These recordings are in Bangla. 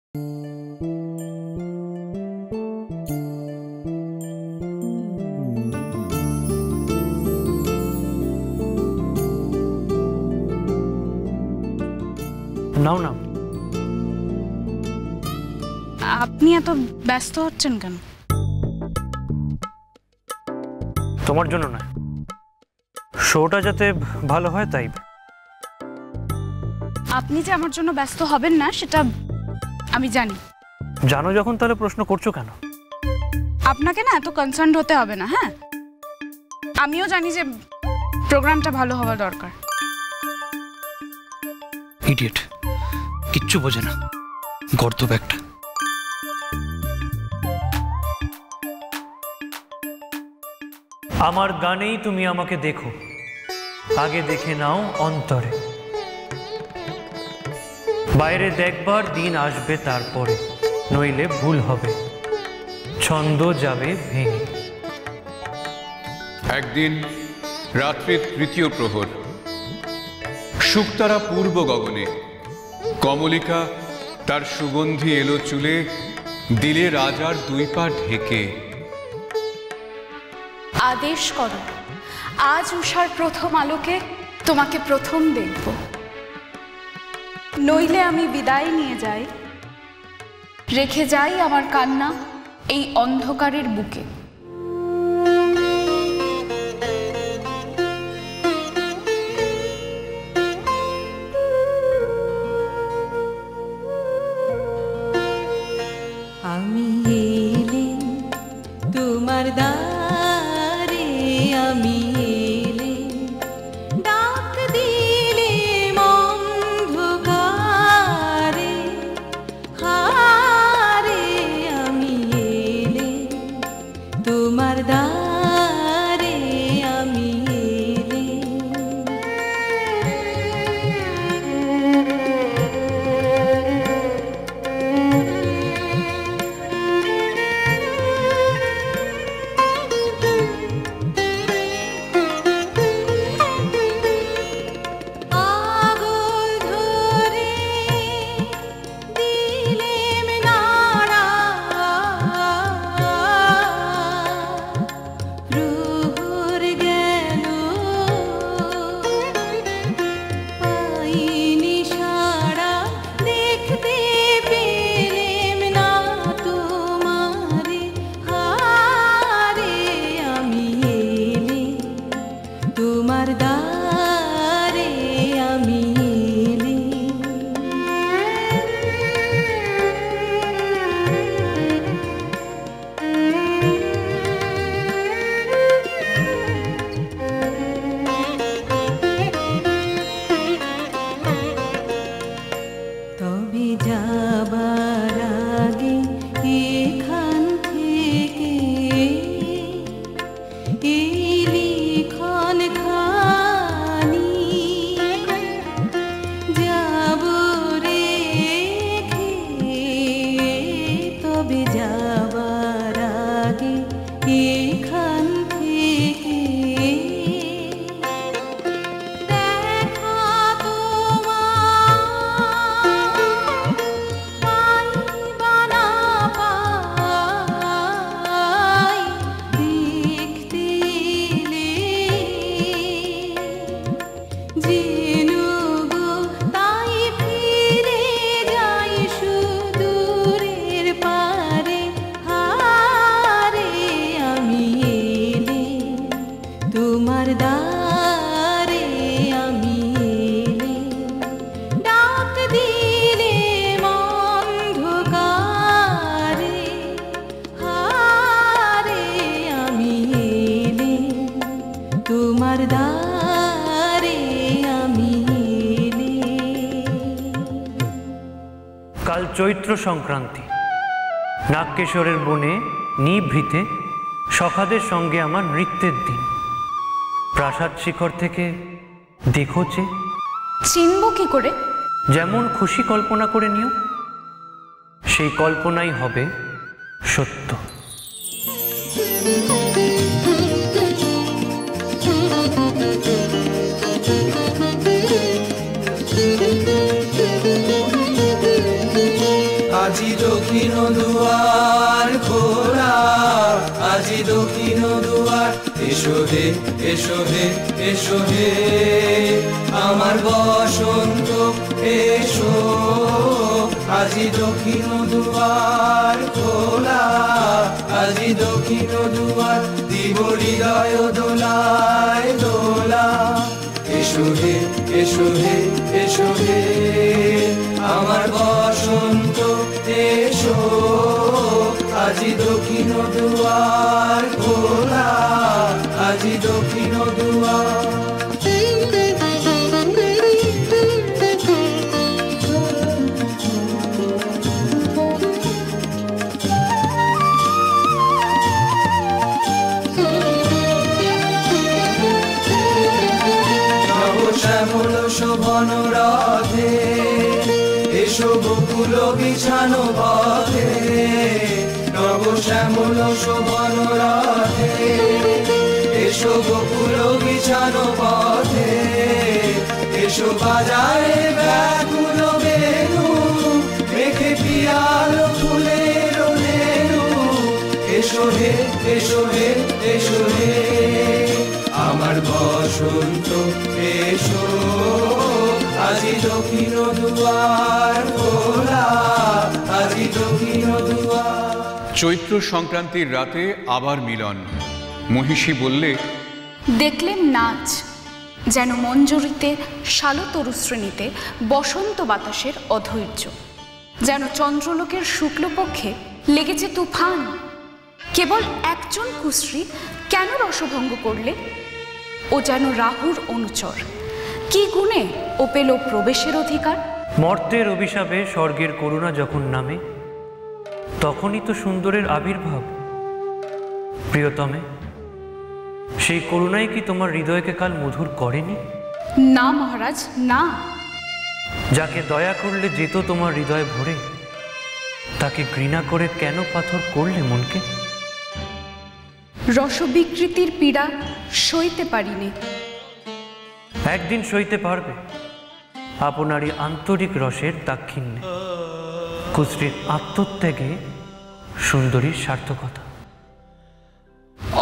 নাও না। আপনি এত ব্যস্ত হচ্ছেন কেন? তোমার জন্য না, শোটা যাতে ভালো হয় তাই। আপনি যে আমার জন্য ব্যস্ত হবেন না সেটা আমি জানি। জানো যখন তাহলে প্রশ্ন করছো কেন? আপনাকে না এত কনসার্ন হতে হবে না। হ্যাঁ, আমিও জানি যে প্রোগ্রামটা ভালো হওয়া দরকার। ইডিয়েট, কিচ্ছু বোঝে না, গর্দভ একটা। আমার গানেই তুমি আমাকে দেখো, আগে দেখে নাও অন্তরে। বাইরে দেখবার দিন আসবে তারপরে, নইলে ভুল হবে, ছন্দ যাবে ভেঙে। একদিন রাত্রির তৃতীয় প্রহর, শুকতারা পূর্ব গগনে, কমলিকা তার সুগন্ধি এলো চুলে, দিলে রাজার দুই পা ঢেকে। আদেশ করো, আজ উষার প্রথম আলোকে তোমাকে প্রথম দেখব, নইলে আমি বিদায় নিয়ে যাই, রেখে যাই আমার কান্না এই অন্ধকারের বুকে। আমি এলেম তোমার দ্বারে, আমি এলেম ডাক দিলে অন্ধকারে, হারে আমি এলেম তোমার দ্বারে, আমি কাল চৈত্র সংক্রান্তি, নাগকেশরের বনে নিভৃতে সখাদের সঙ্গে আমার নৃত্যের দিন। প্রাসাদ শিখর থেকে দেখো যে। চিনব কি করে? যেমন খুশি কল্পনা করে নিও, সেই কল্পনাই হবে সত্য। আজ আজি দক্ষিণ দুয়ার খোলা, আজি দক্ষিণ দুয়ার। এসো হে এসো হে এসো হে আমার বসন্ত এসো, আজি দক্ষিণ দুয়ার খোলা, আজি দক্ষিণ দুয়ার। দিব হৃদয় দোলায় দোলা, এসো হে এসো হে এসো হে আমার বসন্ত এসো, আজি দক্ষিণ দুয়ার খোলা, আজি দক্ষিণ দুয়ার। শ্যামল শোভন রথে এসো বকুল বিছানো পথে, নব শ্যামল শোভন রথে এসো বকুল বিছানো পথে, এসো বাজারে ব্যাকুল বেনু রেখে পিয়াল ফুলের রেণু, এসো হে এসো হে এসো হে আমার বসন্ত এসো, আজি দক্ষিণ দুয়ার খোলা, আজি দক্ষিণ দুয়ার। চৈত্র সংক্রান্তির রাতে আবার মিলন। মহিষী বললে, দেখলেম নাচ যেন মঞ্জরিতে শালতরুশ্রেণীতে বসন্ত বাতাসের অধৈর্য, যেন চন্দ্রলোকের শুক্লপক্ষে লেগেছে তুফান। কেবল একজন কুশ্রী কেন রসভঙ্গ করলে? ও যেন রাহুর অনুচর, কি গুণে ও পেল প্রবেশের অধিকার? মর্তের অভিশাপে স্বর্গের করুণা যখন নামে, তখনই তো সুন্দরের আবির্ভাব। প্রিয়তমে, সেই করুণাই কি তোমার হৃদয়কে কাল মধুর করেনি? না মহারাজ, না। যাকে দয়া করলে যেত তোমার হৃদয় ভরে, তাকে ঘৃণা করে কেন পাথর করলে মনকে? রসবিকৃতির পীড়া সইতে পারিনি। একদিন সইতে পারবে আপনারই আন্তরিক রসের দাক্ষিণ্যে, কুশ্রীর আত্মত্যাগে সুন্দরীর সার্থকতা।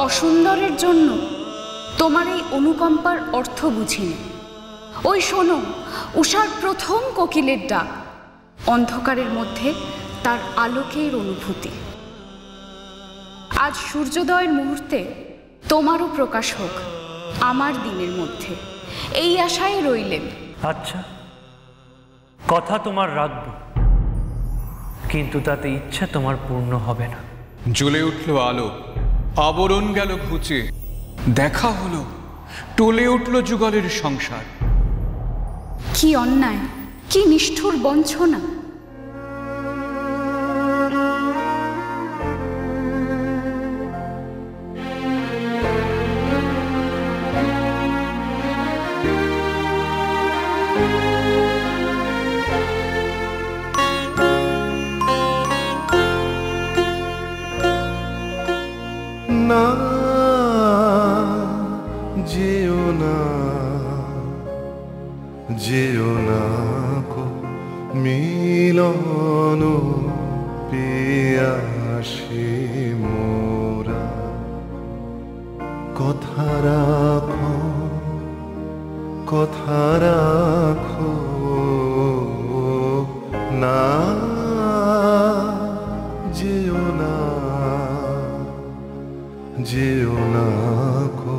অসুন্দরের জন্য তোমার এই অনুকম্পার অর্থ বুঝিনি। ওই শোনো, উষার প্রথম কোকিলের ডাক, অন্ধকারের মধ্যে তার আলোকের অনুভূতি। আজ সূর্যোদয়ের মুহূর্তে তোমারও প্রকাশ হোক আমার দিনের মধ্যে, এই আশায় রইলেন। আচ্ছা, কথা তোমার রাখব, কিন্তু তাতে ইচ্ছা তোমার পূর্ণ হবে না। জ্বলে উঠল আলো, আবরণ গেল ঘুচে, দেখা হলো, টলে উঠল যুগলের সংসার। কি অন্যায়, কি নিষ্ঠুর বঞ্চনা! না যেও না, যেও না কো মিলন পিয়াসি মোরা। কথা রাখো, কথা রাখো না, যেও না, যেও না কো।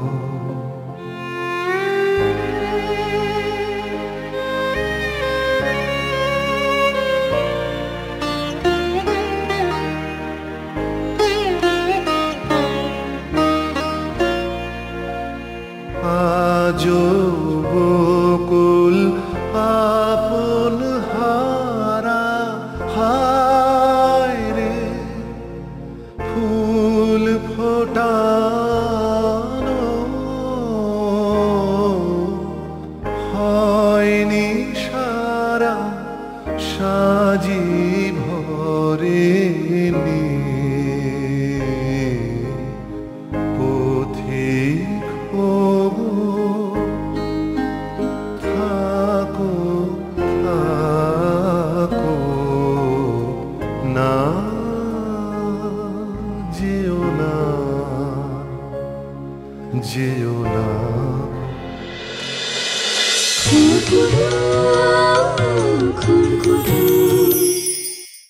আজো বকুল আপন হারা, হায় রে ফুল ফোটা না, যেও না, যেও না।